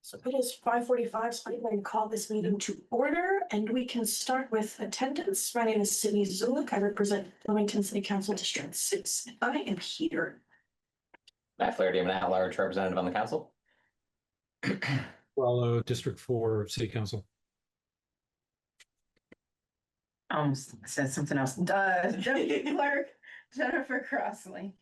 So it is 5:45, so I'm going to call this meeting to order, and we can start with attendance. My name is Sydney Zulik. I represent Bloomington City Council District 6. And I am here. Matt Flaherty, I'm an at-large representative on the council. Well, District 4 City Council. Almost said something else. Deputy Clerk Jennifer Crossley.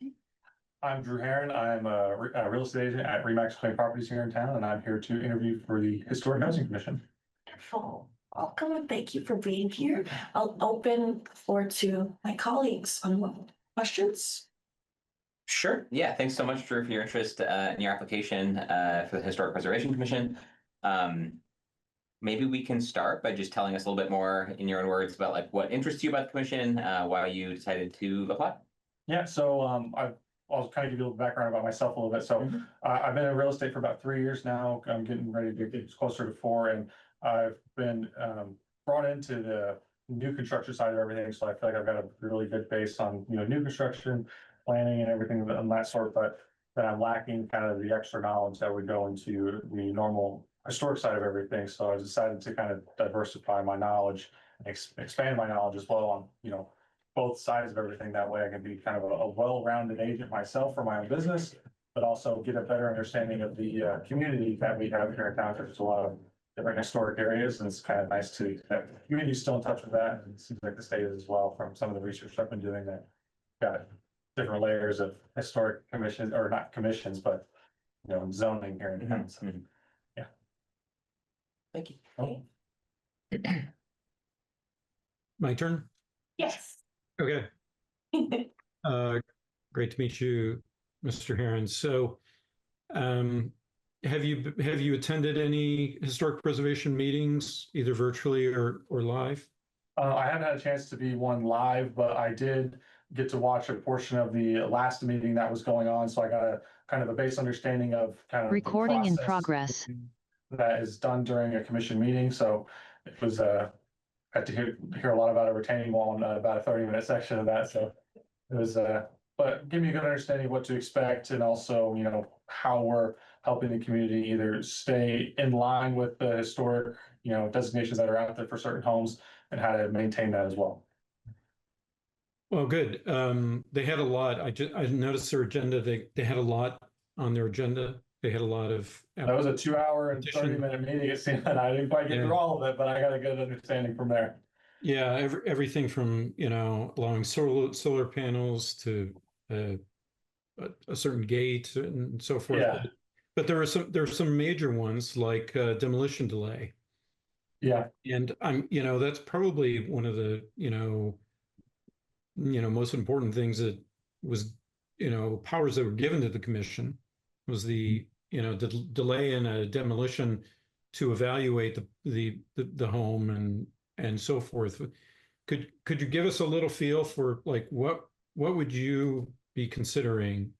I'm Drew Heron. I'm a real estate agent at Remax Claim Properties here in town, and I'm here to interview for the Historic Housing Commission. Wonderful. Welcome and thank you for being here. I'll open the floor to my colleagues on questions. Sure. Yeah. Thanks so much, Drew, for your interest in your application for the Historic Preservation Commission. Maybe we can start by just telling us a little bit more in your own words about like what interests you about the commission, why you decided to apply. Yeah, so I'll kind of give you a little background about myself a little bit. So I've been in real estate for about 3 years now. I'm getting ready to get closer to 4, and I've been brought into the new construction side of everything. So I feel like I've got a really good base on new construction, planning, and everything of that sort. But then I'm lacking kind of the extra knowledge that would go into the normal historic side of everything. So I decided to kind of diversify my knowledge and expand my knowledge as well on both sides of everything. That way I can be kind of a well-rounded agent myself for my own business, but also get a better understanding of the community that we have here in town. There's a lot of different historic areas, and it's kind of nice to have the community still in touch with that. And it seems like the state is as well, from some of the research I've been doing, that got different layers of historic commissions, or not commissions, but zoning here in town. So, yeah. Thank you. My turn? Yes. Okay. Great to meet you, Mr. Heron. So have you attended any historic preservation meetings, either virtually or live? I haven't had a chance to be one live, but I did get to watch a portion of the last meeting that was going on. So I got a kind of a base understanding of kind of recording in progress that is done during a commission meeting. So it was had to hear a lot about a retaining wall in about a 30-minute section of that. So it was but give me a good understanding of what to expect, and also how we're helping the community either stay in line with the historic designations that are out there for certain homes, and how to maintain that as well. Well, good. They had a lot. I noticed their agenda. They had a lot on their agenda. They had a lot of. That was a 2-hour and 30-minute meeting. It seemed that I didn't quite get through all of it, but I got a good understanding from there. Yeah, everything from allowing solar panels to a certain gate and so forth. Yeah. But there were some major ones like demolition delay. Yeah. And that's probably one of the most important things that was powers that were given to the commission was the delay in a demolition to evaluate the home and so forth. Could you give us a little feel for like what would you be considering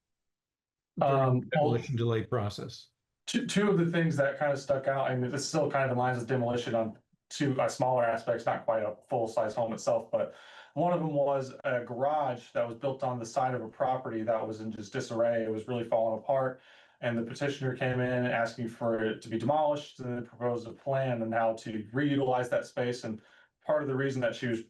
during the demolition delay process? Two of the things that kind of stuck out, and this still kind of aligns with demolition on two smaller aspects, not quite a full-size home itself, but one of them was a garage that was built on the side of a property that was in just disarray. It was really falling apart, and the petitioner came in asking for it to be demolished, and then proposed a plan on how to reutilize that space. And part of the reason that she was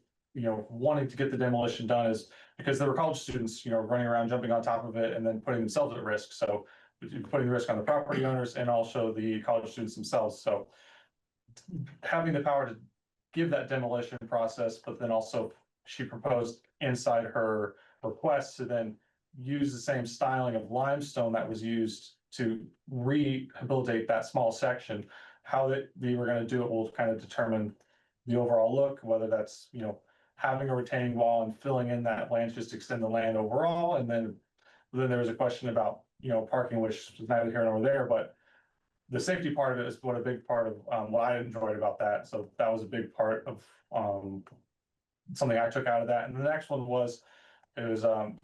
wanting to get the demolition done is because there were college students running around, jumping on top of it, and then putting themselves at risk. So putting the risk on the property owners and also the college students themselves. So having the power to give that demolition process, but then also she proposed inside her request to then use the same styling of limestone that was used to rehabilitate that small section. How they were going to do it will kind of determine the overall look, whether that's having a retaining wall and filling in that land just to extend the land overall. And then there was a question about parking, which is neither here nor there, but the safety part of it is what a big part of what I enjoyed about that. So that was a big part of something I took out of that. And the next one was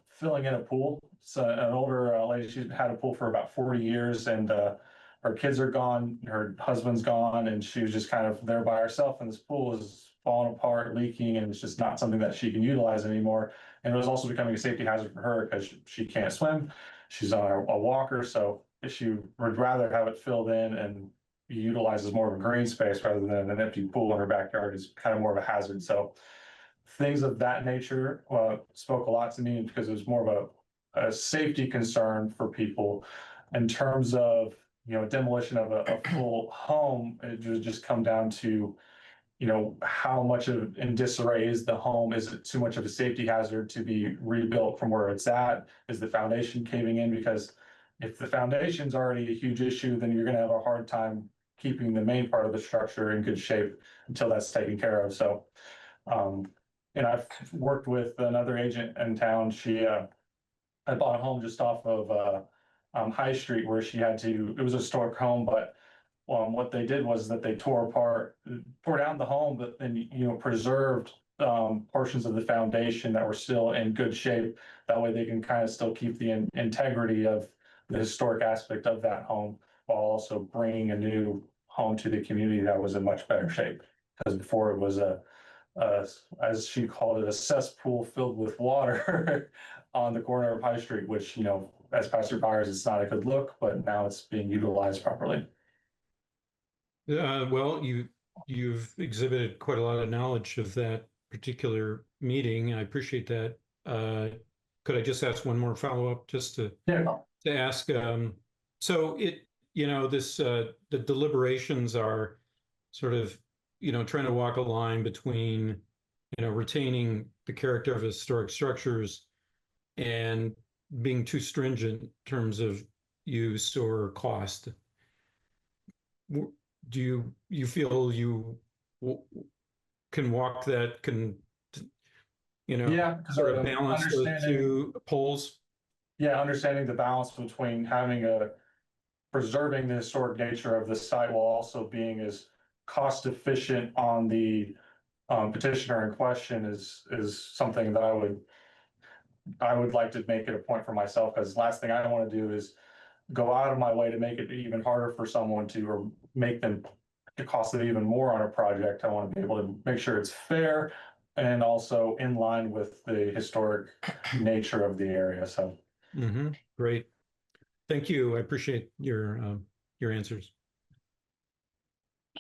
filling in a pool. So an older lady, she had a pool for about 40 years, and her kids are gone, her husband's gone, and she was just kind of there by herself, and this pool is falling apart, leaking, and it's just not something that she can utilize anymore. And it was also becoming a safety hazard for her because she can't swim. She's on a walker, so she would rather have it filled in and be utilized as more of a green space rather than an empty pool in her backyard is kind of more of a hazard. So things of that nature spoke a lot to me because it was more of a safety concern for people in terms of, you know, demolition of a full home. It would just come down to, you know, how much of in disarray is the home? Is it too much of a safety hazard to be rebuilt from where it's at? Is the foundation caving in? Because if the foundation's already a huge issue, then you're gonna have a hard time keeping the main part of the structure in good shape until that's taken care of. So, and I've worked with another agent in town. I bought a home just off of High Street where she had to, it was a historic home, but what they did was that they tore down the home, but then, you know, preserved portions of the foundation that were still in good shape. That way they can kind of still keep the integrity of the historic aspect of that home while also bringing a new home to the community that was in much better shape. Because before it was as she called it, a cesspool filled with water on the corner of High Street, which, you know, as Pastor Byers, it's not a good look, but now it's being utilized properly. Well, you've exhibited quite a lot of knowledge of that particular meeting. I appreciate that. Could I just ask one more follow-up just to ask? So you know, the deliberations are sort of, you know, trying to walk a line between, you know, retaining the character of historic structures and being too stringent in terms of use or cost. Do you feel you can walk that, you know, Yeah, sort of balance the two poles? Yeah, understanding the balance between preserving the historic nature of the site while also being as cost efficient on the petitioner in question is something that I would like to make it a point for myself, because last thing I want to do is go out of my way to make it even harder for someone to, or make them cost them even more on a project. I want to be able to make sure it's fair and also in line with the historic nature of the area. So great, thank you. I appreciate your answers.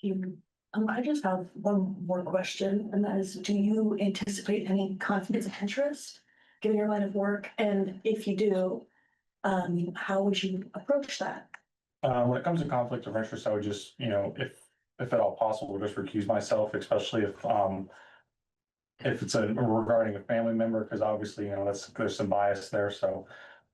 I just have one more question, and that is, do you anticipate any conflicts of interest given your line of work? And if you do, how would you approach that? When it comes to conflict of interest, I would just, you know, if at all possible, just recuse myself, especially if it's regarding a family member, because obviously, you know, there's some bias there. So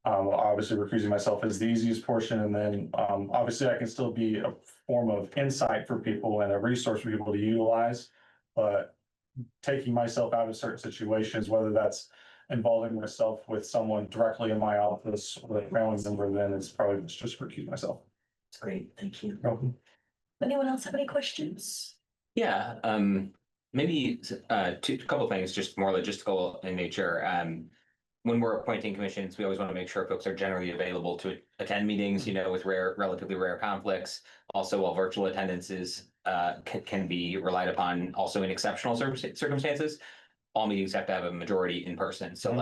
obviously recusing myself is the easiest portion. And then obviously I can still be a form of insight for people and a resource for people to utilize, but taking myself out of certain situations, whether that's involving myself with someone directly in my office or a family member, then it's probably just recuse myself. That's great, thank you. Welcome. Anyone else have any questions? Yeah, maybe a couple of things, just more logistical in nature. When we're appointing commissions, we always want to make sure folks are generally available to attend meetings, you know, with relatively rare conflicts. Also, while virtual attendances can be relied upon also in exceptional circumstances, all meetings have to have a majority in person. So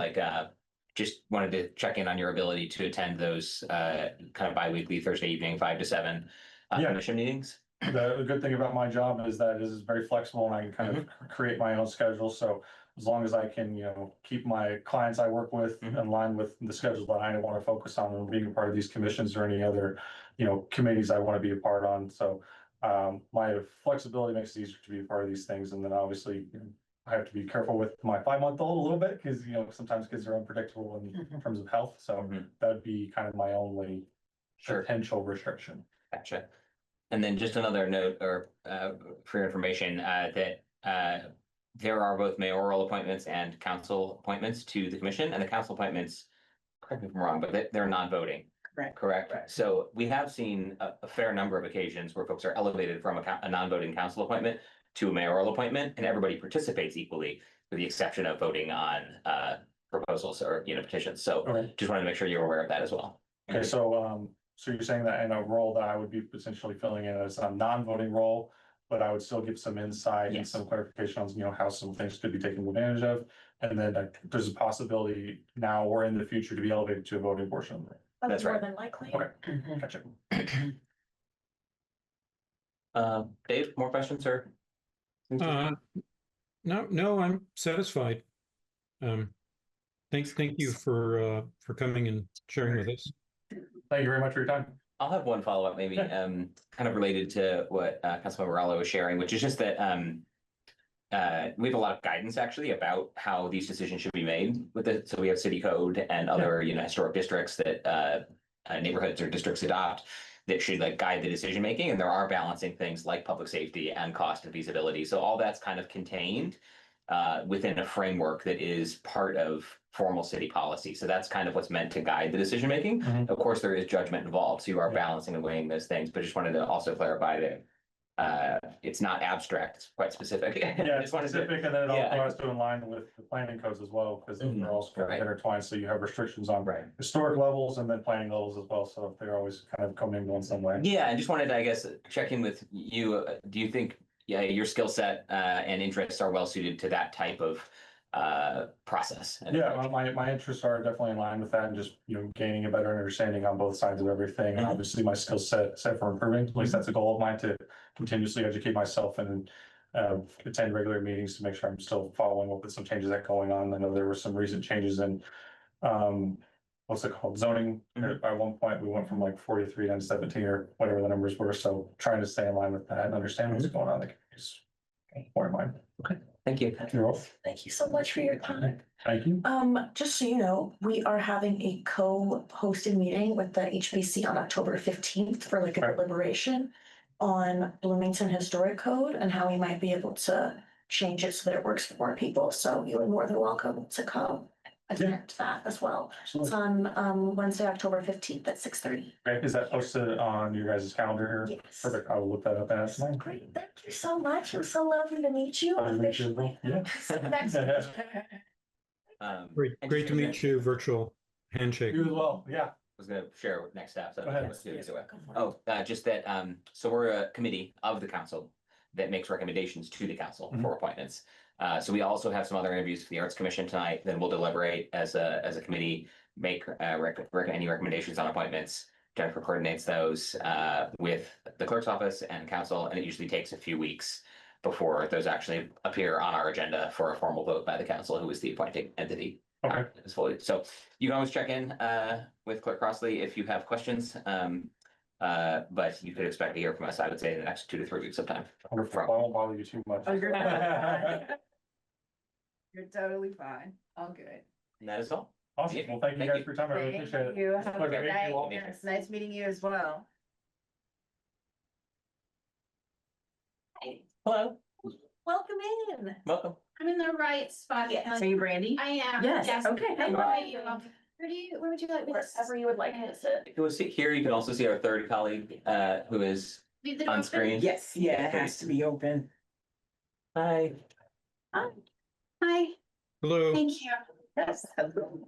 just wanted to check in on your ability to attend those kind of bi-weekly Thursday evening, 5 to 7 commission meetings. The good thing about my job is that it is very flexible and I can kind of create my own schedule. So as long as I can, you know, keep my clients I work with in line with the schedule that I want to focus on and being a part of these commissions or any other, you know, committees I want to be a part on. So my flexibility makes it easier to be a part of these things. And then obviously, you know, I have to be careful with my 5-month-old a little bit because, you know, sometimes kids are unpredictable in terms of health. So that'd be kind of my only potential restriction. Gotcha. And then just another note or for your information that there are both mayoral appointments and council appointments to the commission, and the council appointments, correct me if I'm wrong, but they're non-voting. Correct. So we have seen a fair number of occasions where folks are elevated from a non-voting council appointment to a mayoral appointment, and everybody participates equally, with the exception of voting on proposals or, you know, petitions. So just wanted to make sure you're aware of that as well. Okay, so you're saying that in a role that I would be potentially filling in as a non-voting role, but I would still give some insight and some clarification on, you know, how some things could be taken advantage of. And then there's a possibility now or in the future to be elevated to a voting portion of it. That's more than likely. Okay, gotcha. Dave, more questions or? No, I'm satisfied. Thank you for coming and sharing with us. Thank you very much for your time. I'll have one follow-up, maybe, kind of related to what Councilmember Rallo was sharing, which is just that we have a lot of guidance actually about how these decisions should be made with it. So we have city code and other, historic districts that neighborhoods or districts adopt that should like guide the decision making. And there are balancing things like public safety and cost and feasibility. So all that's kind of contained within a framework that is part of formal city policy. So that's kind of what's meant to guide the decision making. Mhm. Of course, there is judgment involved. So you are balancing and weighing those things, but just wanted to also clarify that it's not abstract, it's quite specific. Yeah, Just wanted to- specific, and then it yeah. also has to align with the planning codes as well, because Mhm. they're also Right. intertwined, so you have restrictions on Right. historic levels and then planning levels as well, so they're always kind of coming in some way. Yeah, I just wanted to, I guess, check in with you. Do you think, your skill set and interests are well suited to that type of process? Yeah, well, my interests are definitely in line with that, and just, gaining a better understanding on both sides of everything, and Mhm. obviously my skill set for improving, at least that's a goal of mine, to continuously educate myself and attend regular meetings to make sure I'm still following up with some changes that are going on. I know there were some recent changes in what's it called, zoning. Mhm. At one point, we went from like 43 down to 17 or whatever the numbers were, so trying to stay in line with that and understand what's going on, like, is more in mind. Thank you. You're welcome. Thank you so much for your time. Thank you. Just so you know, we are having a co-hosted meeting with the HBC on October 15th for like a Right. deliberation on Bloomington Historic Code and how we might be able to change it so that it works for more people. So you are more than welcome to come attend that as well. It's Absolutely. on Wednesday, October 15th at 6:30. Okay, is that posted on your guys' calendar here? Yes. Perfect, I will look that up and ask mine. Great, thank you so much. It was so lovely to meet you. Pleasure to meet you as well. officially. Yeah. See you next week. Great, and great just to meet you, virtual handshake. You as well, yeah. I was gonna share what next steps. Go ahead. Oh, just that, so we're a committee of the council that makes recommendations to the council Mhm. for appointments. So we also have some other interviews for the Arts Commission tonight, then we'll deliberate as a committee, make any recommendations on appointments. Jennifer coordinates those with the clerk's office and council, and it usually takes a few weeks before those actually appear on our agenda for a formal vote by the council, who is the appointing entity. Okay. So you can always check in with Clerk Crossley if you have questions. But you could expect to hear from us, I would say, in the next 2 to 3 weeks sometime. Wonderful, I won't bother you too much. Oh, you're fine. You're totally fine. All good. And that is all. Awesome, well, thank you Thank guys you. for your time, I really Thank appreciate it. you. Have a Pleasure good meeting you all. night. It's nice meeting you as well. Hello, Welcome in. welcome. I'm in the right spot. Yes. Are you Brandy? I am. Yes, okay. How Hello. are you? Where would you like me to sit? Wherever you would like to sit. If you will sit here, you can also see our third colleague who is Leave the door on open? screen. Yes, yeah, it has to be open. Hi. Hi, Hello. thank you. Yes. Hello.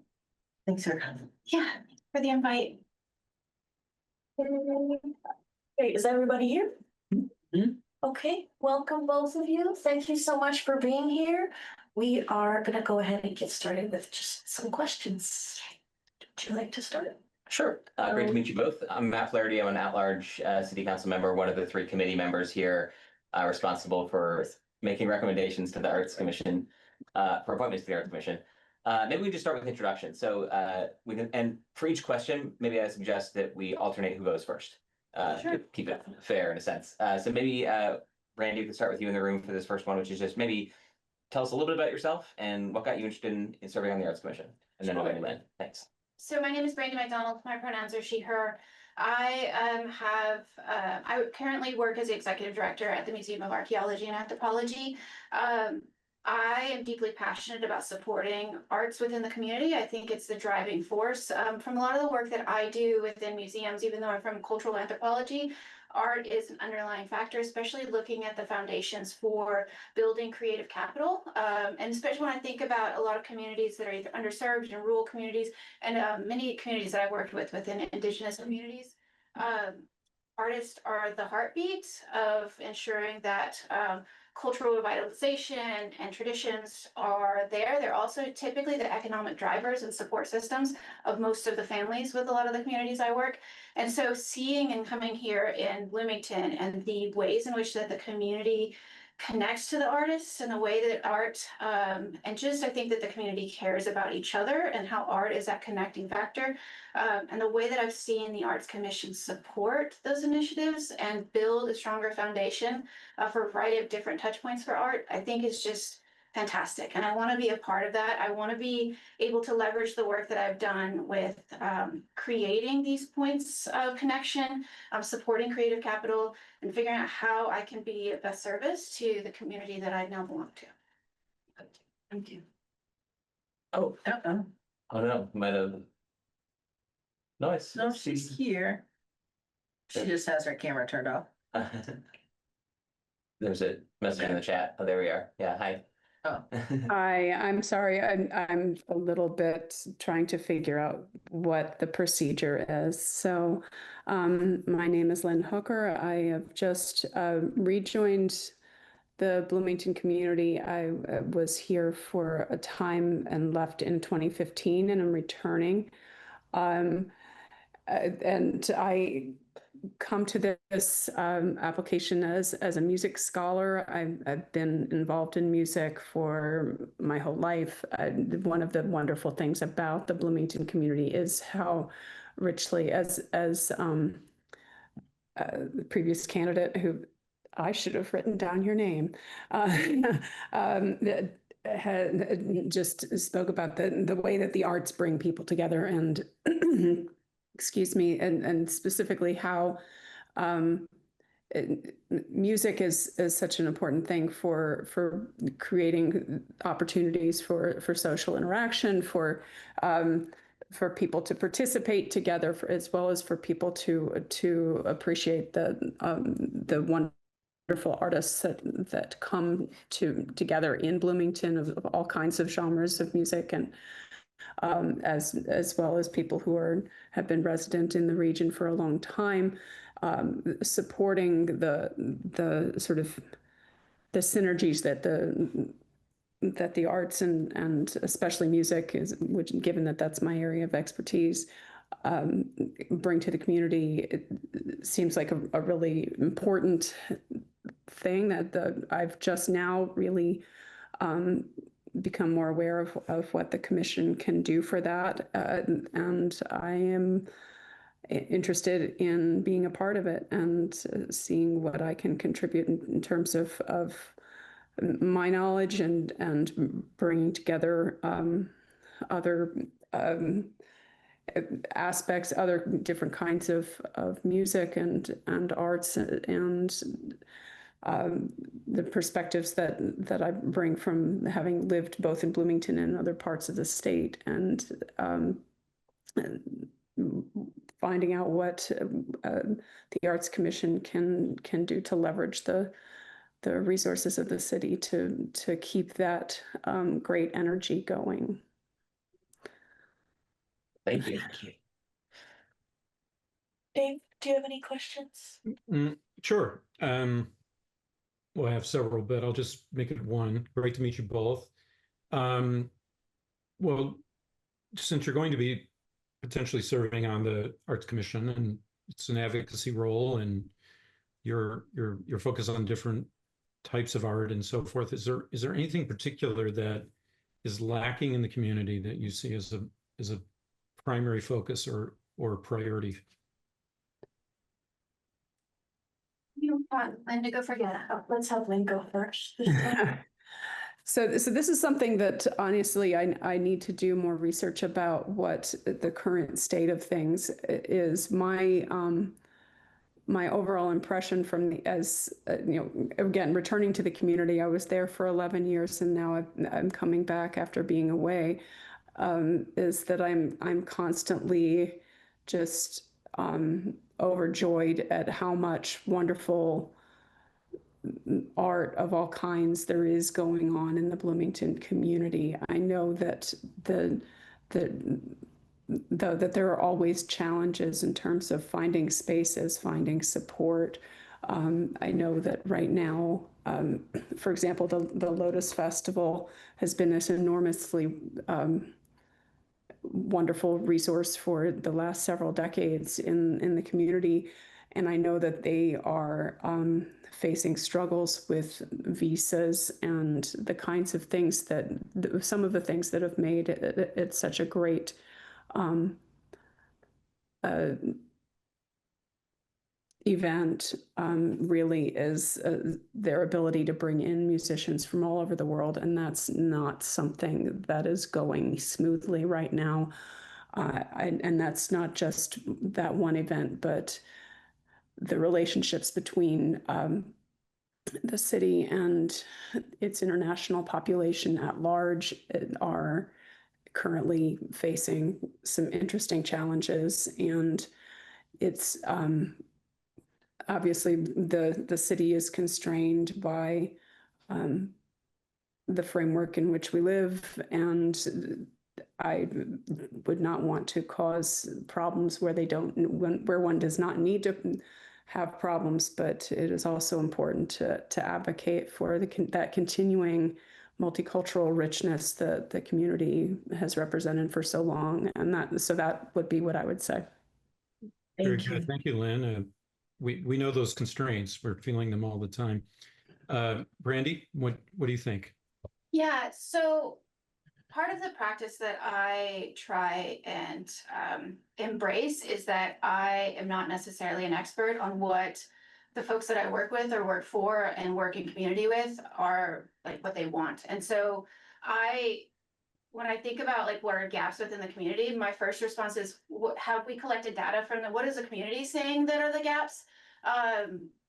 Thanks for coming. Yeah, for the invite. Great, is everybody here? Mhm. Okay, welcome both of you. Thank you so much for being here. We are gonna go ahead and get started with just some questions. Would you like to start? Sure. Great to meet you both. I'm Matt Flaherty. I'm an at-large city council member, one of the 3 committee members here, responsible for making recommendations to the Arts Commission, for appointments to the Arts Commission. Maybe we just start with introduction. So we can, and for each question, maybe I suggest that we alternate who goes first. Sure. To keep it fair in a sense. So maybe Randy, we can start with you in the room for this first one, which is just maybe tell us a little bit about yourself and what got you interested in serving on the Arts Commission, and then we'll go to Lynn. Thanks. So my name is Brandy McDonald. My pronouns are she, her. I I currently work as the executive director at the Museum of Archaeology and Anthropology. I am deeply passionate about supporting arts within the community. I think it's the driving force. From a lot of the work that I do within museums, even though I'm from cultural anthropology, art is an underlying factor, especially looking at the foundations for building creative capital. And especially when I think about a lot of communities that are either underserved and rural communities, and many communities that I worked with within indigenous communities. artists are the heartbeat of ensuring that cultural revitalization and traditions are there. They're also typically the economic drivers and support systems of most of the families with a lot of the communities I work. And so seeing and coming here in Bloomington and the ways in which that the community connects to the artists and the way that art, and just I think that the community cares about each other and how art is that connecting factor. And the way that I've seen the Arts Commission support those initiatives and build a stronger foundation for a variety of different touch points for art, I think is just fantastic. And I want to be a part of that. I want to be able to leverage the work that I've done with creating these points of connection, supporting creative capital, and figuring out how I can be of best service to the community that I now belong to. Thank you. Oh, Uh-oh. oh no, might have. No, No, she's here. She just has her camera turned off. There's a message in the chat. Oh, there we are. Yeah, hi. Oh. Hi, I'm sorry. I'm a little bit trying to figure out what the procedure is. So, my name is Lynn Hooker. I have just rejoined the Bloomington community. I was here for a time and left in 2015, and I'm returning. And I come to this application as a music scholar. I've been involved in music for my whole life. One of the wonderful things about the Bloomington community is how richly, as the previous candidate who I should have written down your name, that had just spoke about the way that the arts bring people together and excuse me, and specifically how music is such an important thing for creating opportunities for social interaction, for people to participate together, as well as for people to appreciate the wonderful artists that come together in Bloomington of all kinds of genres of music, and as well as people who have been resident in the region for a long time, supporting the sort of the synergies that the arts and especially music is, which given that that's my area of expertise, bring to the community. It seems like a really important thing that I've just now really become more aware of what the commission can do for that. And I am interested in being a part of it and seeing what I can contribute in terms of my knowledge and bringing together other aspects, other different kinds of music and arts and the perspectives that I bring from having lived both in Bloomington and other parts of the state, and finding out what the Arts Commission can do to leverage the resources of the city to keep that great energy going. Thank you. Dave, do you have any questions? Sure. Well, I have several, but I'll just make it one. Great to meet you both. Well, since you're going to be potentially serving on the Arts Commission, and it's an advocacy role, and your focus on different types of art and so forth, is there anything particular that is lacking in the community that you see as a primary focus or priority? You want Lynn to go for Yeah, let's have Lynn go first. So this is something that honestly I need to do more research about what the current state of things is. My overall impression from again, returning to the community, I was there for 11 years and now I'm coming back after being away, is that I'm constantly just overjoyed at how much wonderful art of all kinds there is going on in the Bloomington community. I know that though, that there are always challenges in terms of finding spaces, finding support. I know that right now, for example, the Lotus Festival has been this enormously wonderful resource for the last several decades in the community. And I know that they are facing struggles with visas and the kinds of things that, some of the things that have made it such a great event, really is their ability to bring in musicians from all over the world. And that's not something that is going smoothly right now. And that's not just that one event, but the relationships between the city and its international population at large are currently facing some interesting challenges. And it's obviously the city is constrained by the framework in which we live, and I would not want to cause problems where where one does not need to have problems, but it is also important to advocate for that continuing multicultural richness that the community has represented for so long. And that would be what I would say. Very Thank you. good. Thank you, Lynn. We know those constraints. We're feeling them all the time. Brandy, what do you think? Yeah, so part of the practice that I try and embrace is that I am not necessarily an expert on what the folks that I work with or work for and work in community with are like what they want. And so when I think about like what are gaps within the community, my first response is, have we collected data from what is the community saying that are the gaps?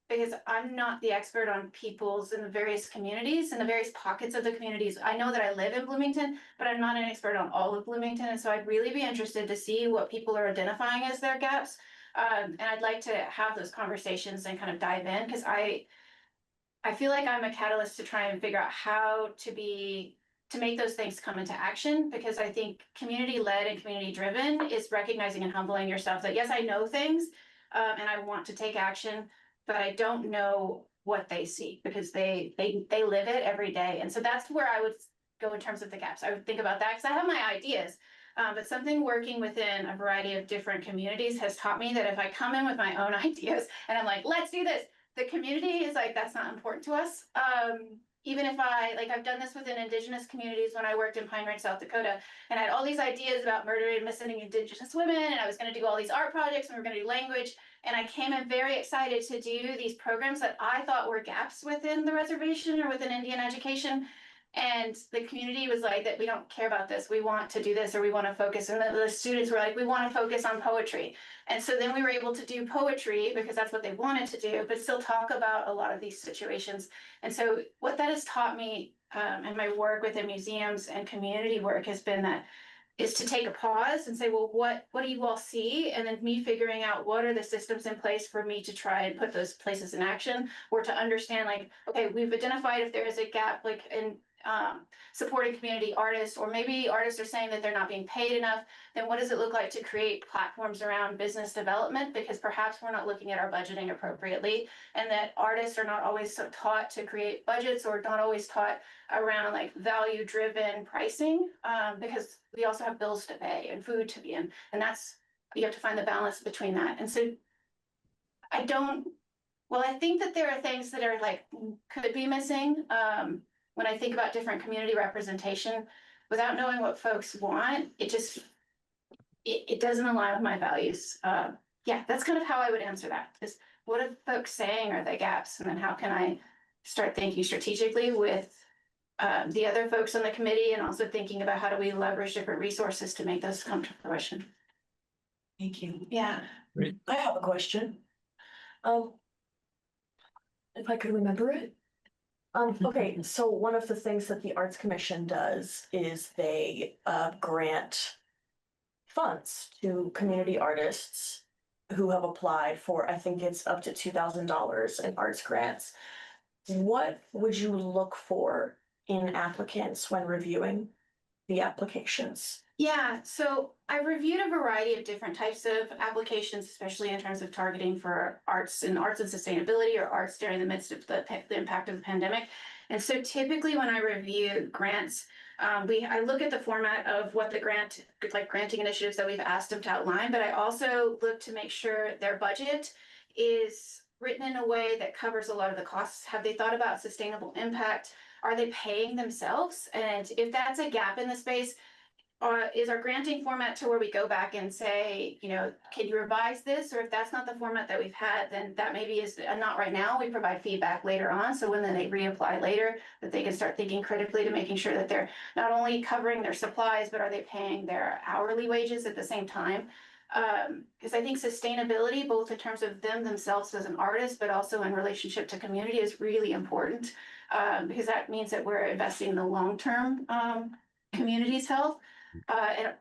Because I'm not the expert on people's in the various communities and the various pockets of the communities. I know that I live in Bloomington, but I'm not an expert on all of Bloomington. And so I'd really be interested to see what people are identifying as their gaps. And I'd like to have those conversations and kind of dive in, because I feel like I'm a catalyst to try and figure out how to make those things come into action, because I think community-led and community-driven is recognizing and humbling yourself that, yes, I know things and I want to take action, but I don't know what they see because they live it every day. And so that's where I would go in terms of the gaps. I would think about that because I have my ideas, but something working within a variety of different communities has taught me that if I come in with my own ideas and I'm like, let's do this, the community is like, that's not important to us. Even if I've done this within Indigenous communities when I worked in Pine Ridge, South Dakota, and I had all these ideas about murdering and missing Indigenous women, and I was going to do all these art projects, and we were going to do language, and I came in very excited to do these programs that I thought were gaps within the reservation or within Indian education. And the community was like, that we don't care about this, we want to do this, or we want to focus. And the students were like, we want to focus on poetry. And so then we were able to do poetry because that's what they wanted to do, but still talk about a lot of these situations. And so what that has taught me and my work within museums and community work has been that is to take a pause and say, well, what do you all see? And then me figuring out what are the systems in place for me to try and put those places in action, or to understand like, okay, we've identified if there is a gap like in supporting community artists, or maybe artists are saying that they're not being paid enough, then what does it look like to create platforms around business development? Because perhaps we're not looking at our budgeting appropriately, and that artists are not always so taught to create budgets, or not always taught around like value driven pricing, because we also have bills to pay and food to be in, and that's, you have to find the balance between that. And so I think that there are things that are like could be missing when I think about different community representation, without knowing what folks want, it doesn't align with my values. Yeah, that's kind of how I would answer that. Is what are folks saying are the gaps, and then how can I start thinking strategically with the other folks on the committee, and also thinking about how do we leverage different resources to make those come to fruition. Thank you. Yeah. Great. I have a question. If I could remember it. Okay, so one of the things that the Arts Commission does is they grant funds to community artists who have applied for, I think it's up to $2,000 in arts grants. What would you look for in applicants when reviewing the applications? Yeah, so I reviewed a variety of different types of applications, especially in terms of targeting for arts and sustainability or arts during the midst of the impact of the pandemic. And so typically when I review grants, I look at the format of what the granting initiatives that we've asked them to outline, but I also look to make sure their budget is written in a way that covers a lot of the costs. Have they thought about sustainable impact? Are they paying themselves? And if that's a gap in the space, is our granting format to where we go back and say, can you revise this? Or if that's not the format that we've had, then that maybe is not right now. We provide feedback later on. So when then they reapply later, that they can start thinking critically to making sure that they're not only covering their supplies, but are they paying their hourly wages at the same time? Because I think sustainability, both in terms of themselves as an artist, but also in relationship to community, is really important. Because that means that we're investing in the long-term community's health. And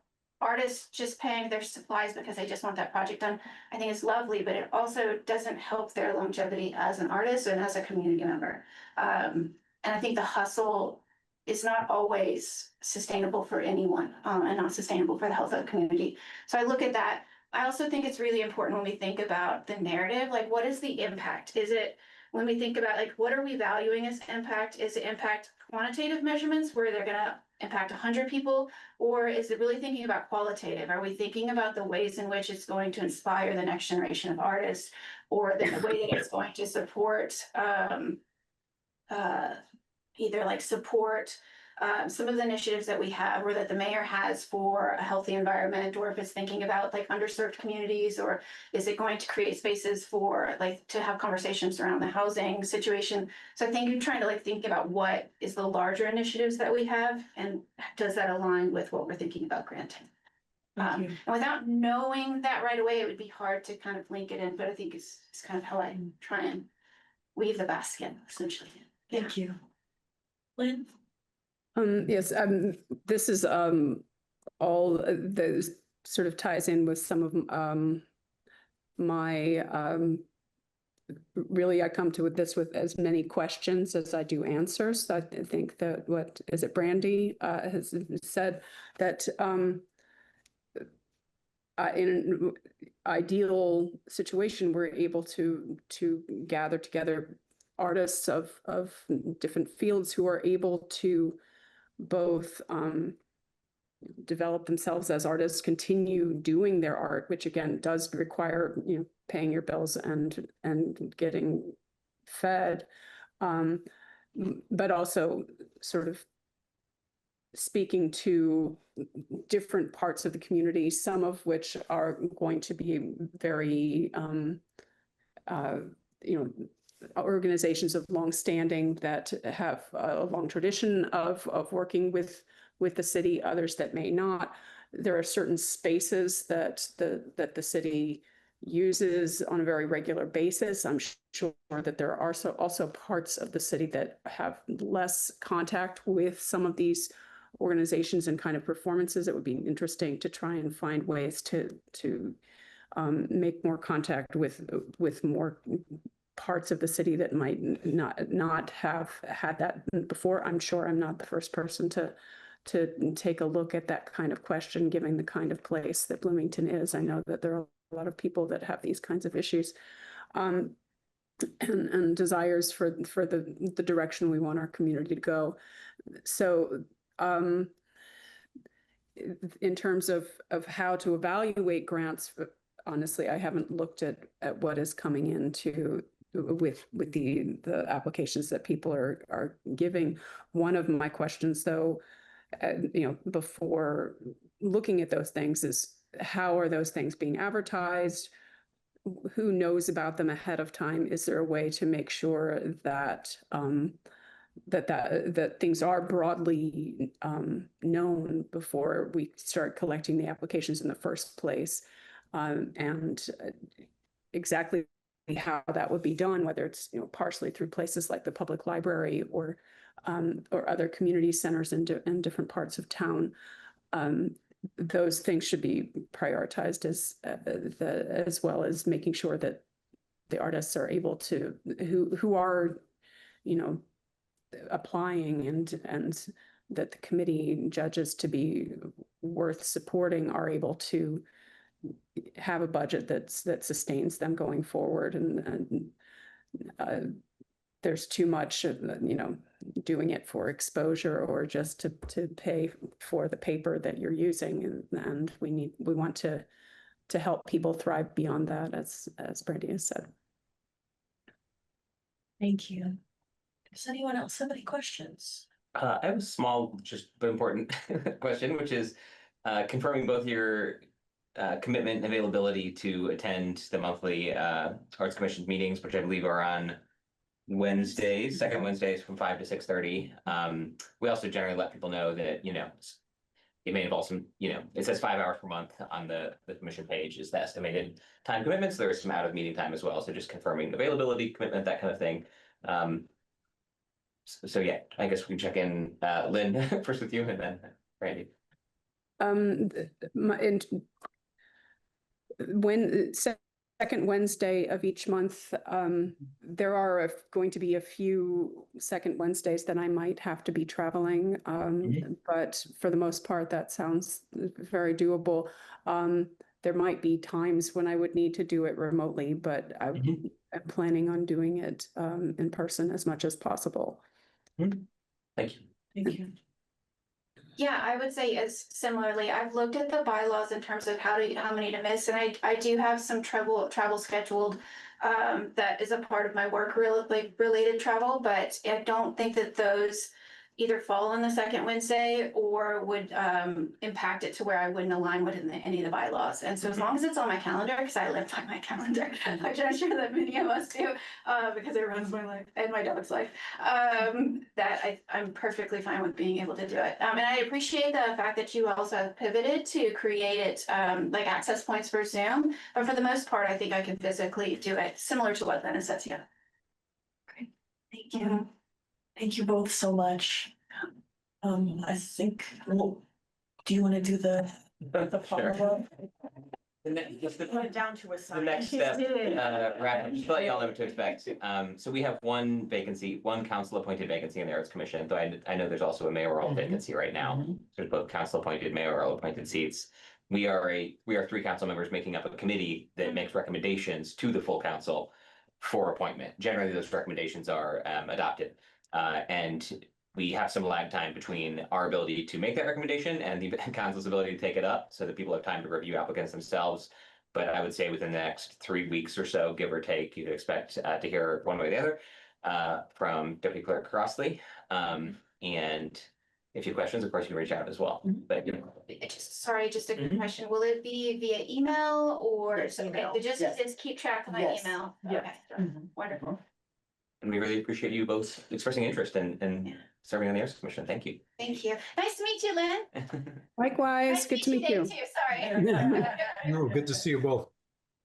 artists just paying their supplies because they just want that project done, I think is lovely, but it also doesn't help their longevity as an artist and as a community member. And I think the hustle is not always sustainable for anyone, and not sustainable for the health of the community. So I look at that. I also think it's really important when we think about the narrative, like what is the impact? Is it, when we think about like what are we valuing as impact? Is it impact quantitative measurements where they're gonna impact 100 people? Or is it really thinking about qualitative? Are we thinking about the ways in which it's going to inspire the next generation of artists, or the way that it's going to support either like support some of the initiatives that we have or that the mayor has for a healthy environment, or if it's thinking about like underserved communities, or is it going to create spaces for like to have conversations around the housing situation? So I think you're trying to like think about what is the larger initiatives that we have, and does that align with what we're thinking about granting? And without knowing that right away, it would be hard to kind of link it in, but I think it's kind of how I try and weave the basket essentially. Thank you. Lynn? Yes, this is all those sort of ties in with some of my really I come to this with as many questions as I do answers. I think that what is it Brandy has said that in an ideal situation we're able to gather together artists of different fields who are able to both develop themselves as artists, continue doing their art, which again does require paying your bills and getting fed, but also sort of speaking to different parts of the community, some of which are going to be very organizations of longstanding that have a long tradition of working with the city, others that may not. There are certain spaces that the city uses on a very regular basis. I'm sure that there are also parts of the city that have less contact with some of these organizations and kind of performances. It would be interesting to try and find ways to make more contact with more parts of the city that might not have had that before. I'm sure I'm not the first person to take a look at that kind of question, given the kind of place that Bloomington is. I know that there are a lot of people that have these kinds of issues and desires for the direction we want our community to go. So in terms of how to evaluate grants, honestly, I haven't looked at what is coming into with the applications that people are giving. One of my questions, though, before looking at those things, is how are those things being advertised? Who knows about them ahead of time? Is there a way to make sure that that things are broadly known before we start collecting the applications in the first place, and exactly how that would be done, whether it's partially through places like the public library or other community centers in different parts of town. Those things should be prioritized as well as making sure that the artists are able to who are applying and that the committee judges to be worth supporting are able to have a budget that sustains them going forward, and there's too much, doing it for exposure or just to pay for the paper that you're using, and we want to help people thrive beyond that, as Brandy has said. Thank you. Does anyone else have any questions? I have a small, just but important question, which is confirming both your commitment and availability to attend the monthly Arts Commission meetings, which I believe are on Wednesdays, second Wednesdays from 5 to 6:30. We also generally let people know that, it may involve some, it says 5 hours per month on the commission page is the estimated time commitments. There is some out of meeting time as well. So just confirming availability, commitment, that kind of thing. So yeah, I guess we can check in, Lynn, first with you and then Randy. When second Wednesday of each month, there are going to be a few second Wednesdays that I might have to be traveling, but for the most part, that sounds very doable. There might be times when I would need to do it remotely, but I'm planning on doing it in person as much as possible. Thank you. Thank you. Yeah, I would say as similarly, I've looked at the bylaws in terms of how many to miss, and I do have some travel scheduled that is a part of my work related travel, but I don't think that those either fall on the second Wednesday or would impact it to where I wouldn't align with any of the bylaws. And so as long as it's on my calendar, because I live by my calendar, which I'm sure that many of us do, because it runs my life and my dog's life, that I'm perfectly fine with being able to do it. And I appreciate the fact that you also have pivoted to create it like access points for Zoom. But for the most part, I think I can physically do it similar to what Lena says. Yeah. Great. Thank you. Thank you both so much. I think, well, do you want to do the follow-up? Put it down to a The sign. next step, just to let you all know what to expect. So we have one vacancy, one council appointed vacancy in the Arts Commission, though I know there's also a mayoral vacancy right now. There's both council appointed, mayoral appointed seats. We are 3 council members making up a committee that makes recommendations to the full council for appointment. Generally, those recommendations are adopted. And we have some lag time between our ability to make that recommendation and the council's ability to take it up so that people have time to review applicants themselves. But I would say within the next 3 weeks or so, give or take, you'd expect to hear one way or the other from Deputy Clerk Crossley. And if you have questions, of course, you can reach out as well. But Just a quick question. Will it be via email or Yes, email. Just keep track of my Yes. email? Yeah. Okay, wonderful. and we really appreciate you both expressing interest in serving on the Arts Commission. Thank you. Thank you. Nice to meet you, Lynn. Likewise, Nice good to meet Dave, you. too. Sorry. No, good to see you both.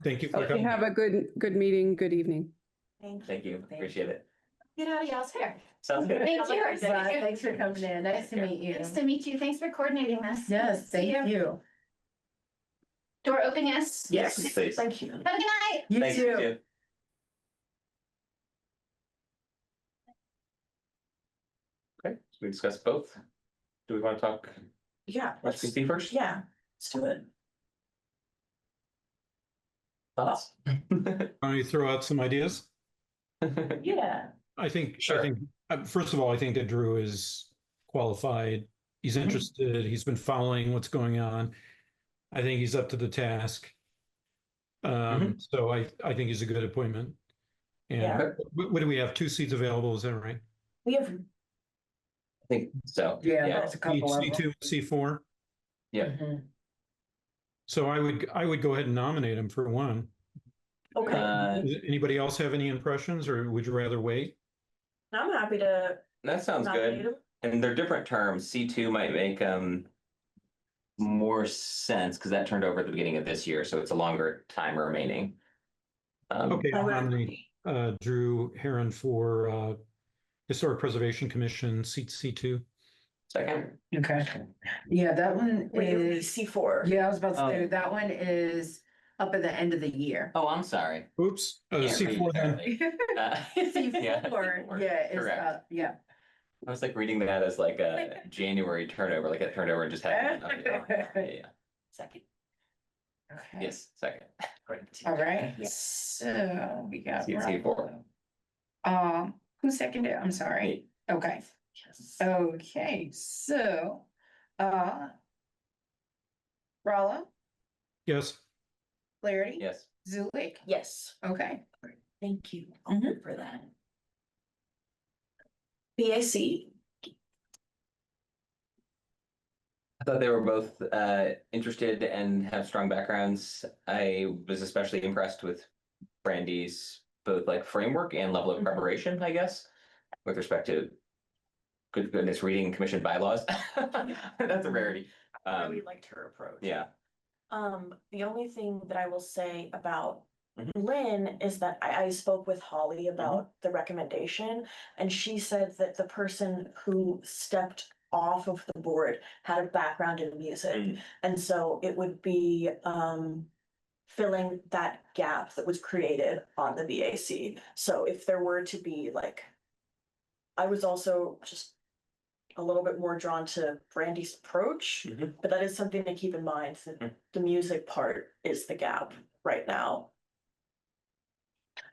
Thank you for Okay, coming. have a good meeting, good evening. Thank you. Appreciate it. Get out of y'all's hair. Sounds good. Thank you. Thanks for coming in. Nice to meet you. Nice to meet you. Thanks for coordinating this. Yes, See thank you. Door open, yes? Yes. Please. Thank you. Have a good night. You Thanks, too. Okay, so we discussed both. Do we want to talk Yeah. RSPC first? Yeah, let's do it. Thoughts? Why don't you throw out some ideas? Yeah. I think, Sure. first of all, I think that Drew is qualified. He's interested. He's been following what's going on. I think he's up to the task. So I think he's a good appointment. And Yeah. what do we have? 2 seats available, is that right? We have, I think so. Yeah, that's a couple of them. C2, C4. Yeah. Mhm. So I would go ahead and nominate him for one. okay, Does anybody else have any impressions, or would you rather wait? I'm happy to That sounds nominate good. him. And they're different terms. C2 might make more sense because that turned over at the beginning of this year, so it's a longer time remaining. Okay, I I'll would nominate Drew Heron for Historic Preservation Commission, seat C2. Second. Okay. Yeah, that one Wait, it would be is, C4. yeah, I was about to say, Oh. that one is up at the end of the year. Oh, I'm sorry. Oops, Can't read C4 then. apparently. Yeah, C4, C4. yeah, is Correct. yeah. I was like reading that as like a January turnover, like a turnover just happened. Yeah, Second. Okay. yes, second. All right, so we got. CNC four. Who seconded it? I'm sorry. Me. Okay, Yes. okay, so, Rallo, Yes, Flaherty. Yes. Zulik. Yes, Okay. thank you Mhm. for that. BAC, I thought they were both interested and have strong backgrounds. I was especially impressed with Brandy's both like framework and level of preparation, I guess, with respect to goodness reading commission bylaws. That's a rarity. really liked her approach. Yeah. The only thing that I will say about Mhm. Lynn is that I spoke with Holly about the recommendation, and she said that the person who stepped off of the board had a background in music, Mm. and so it would be filling that gap that was created on the BAC. So if there were to be like, I was also just a little bit more drawn to Brandy's approach, Mhm. but that is something to keep in mind, that Mm. the music part is the gap right now.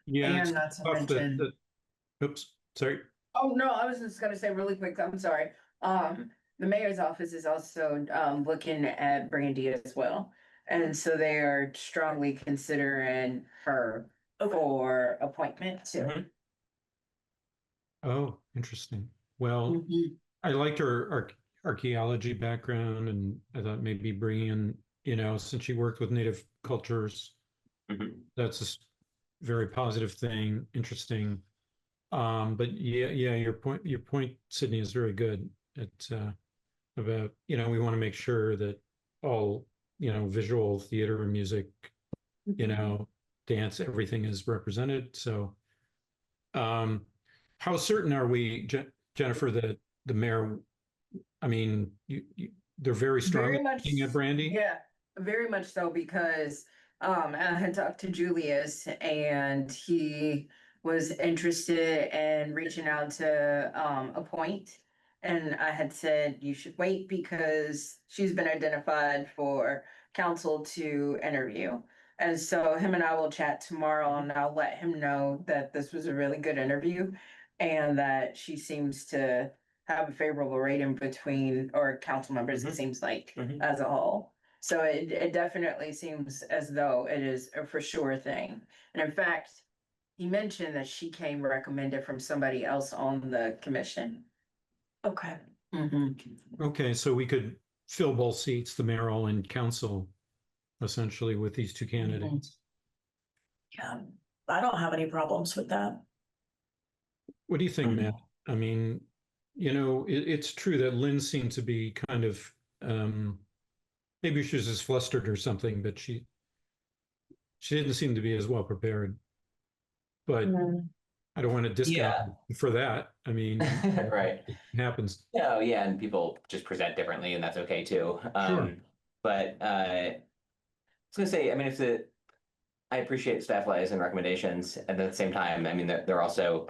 yeah. And it's not to tough that- mention- that- Oops, sorry. Oh, no, I was just gonna say really quick, I'm sorry. The mayor's office is also, looking at Brandy as well. And so they are strongly considering her Okay. for appointment too. Mhm. Oh, interesting. Well, Mhm. I liked her archaeology background, and I thought maybe bringing in, since she worked with native cultures, Mhm. that's a very positive thing, interesting. But yeah, your point, Sydney, is very good. It's about, we want to make sure that all, visual theater and music, dance, everything is represented. So, how certain are we, Jennifer, that the mayor, I mean, they're very strong Very at much, looking at Brandy? yeah, very much so, because I had talked to Julius and he was interested in reaching out to appoint. And I had said you should wait because she's been identified for council to interview. And so him and I will chat tomorrow and I'll let him know that this was a really good interview and that she seems to have a favorable rating between, or council members, it Mhm. seems like, Mhm. as a whole. So it definitely seems as though it is a for sure thing. And in fact, he mentioned that she came recommended from somebody else on the commission. Okay, Okay, so we could fill both seats, the mayoral and council, essentially, with these two candidates. yeah, I don't have any problems with that. What do you think, Mhm. Matt? I mean, it's true that Lynn seemed to be kind of, maybe she was just flustered or something, but she didn't seem to be as well prepared. But I don't want to discount Yeah. her for that. I mean, Right. it happens. No, yeah, and people just present differently, and that's okay too. Sure. But I was gonna say, I mean, I appreciate staff liaison recommendations, and at the same time, I mean, they're also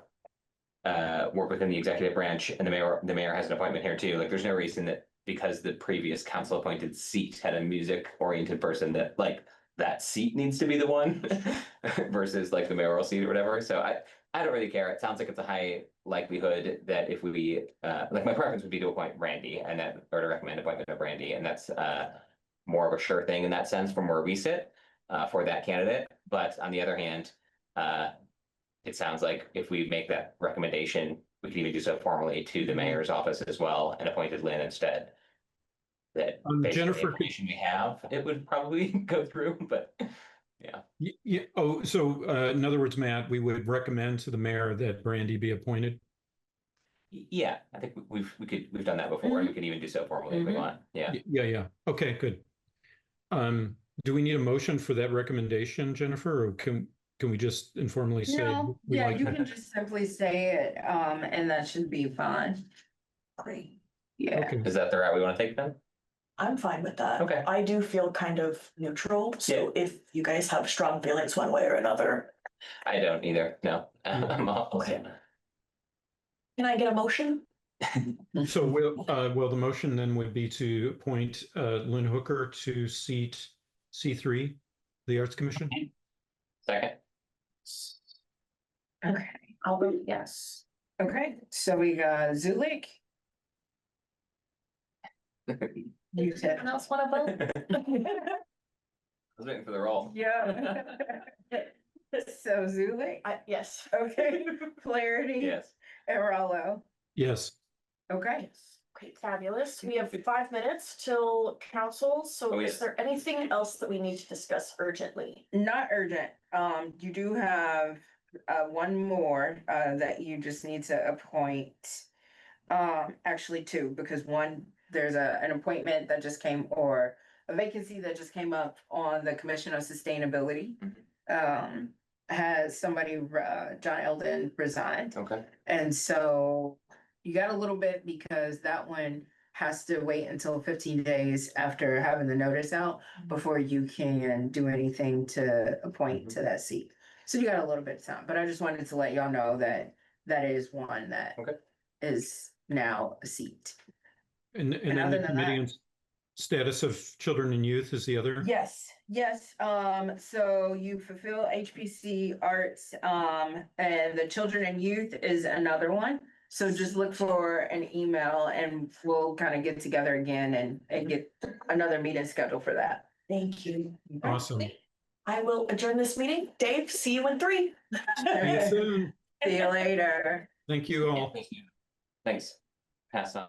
work within the executive branch, and the mayor has an appointment here too. Like, there's no reason that because the previous council appointed seat had a music oriented person that like that seat needs to be the one versus like the mayoral seat or whatever. So I don't really care. It sounds like it's a high likelihood that if we like, my preference would be to appoint Brandy and then, or to recommend appointment of Brandy, and that's more of a sure thing in that sense from where we sit for that candidate. But on the other hand, it sounds like if we make that recommendation, we can even do so formally to the mayor's office as well and appointed Lynn instead. That based on the Jennifer, information we have, it would probably go through, but yeah. yeah. Oh, so in other words, Matt, we would recommend to the mayor that Brandy be appointed. Yeah, I think we've done that before, and we can even do so formally if we want. Yeah. Yeah. Okay, good. Do we need a motion for that recommendation, Jennifer, or can we just informally say? No, we yeah, like you it? can just simply say it, and that should be fine. Great, Yeah. Okay. Is that the route we want to take then? I'm fine with that. Okay. I do feel kind of neutral, so if you guys have strong feelings one way or another. I don't either. No. I'm all Okay. Can I get a motion? So will the motion then would be to appoint Lynn Hooker to seat C3, the Arts Commission? Second. Okay, I'll vote yes. okay, so we got Zulik. You said. Anyone else want to vote? I was waiting for the roll. Yeah. So Zulik, Yes. okay, Flaherty. Yes. And Rollo, Yes. okay. Okay, fabulous. We have 5 minutes till council, so Oh, is yes. there anything else that we need to discuss urgently? Not urgent, you do have, one more, that you just need to appoint. Actually two, because one, there's an appointment that just came, or a vacancy that just came up on the Commission of Sustainability. Has somebody, John Eldon resigned. Okay. And so you got a little bit because that one has to wait until 15 days after having the notice out before you can do anything to appoint to that seat. So you got a little bit of time, but I just wanted to let y'all know that that is one that Okay. is now a seat. And then other the than committee that- on status of children and youth is the other? Yes, yes, so you fulfill HPC arts, and the children and youth is another one. So just look for an email and we'll kind of get together again and get another meeting scheduled for that. Thank you. Awesome. I will adjourn this meeting. Dave, see you in 3. See you soon. See you later. Thank you Yeah, all. thank you. Thanks. Pass on.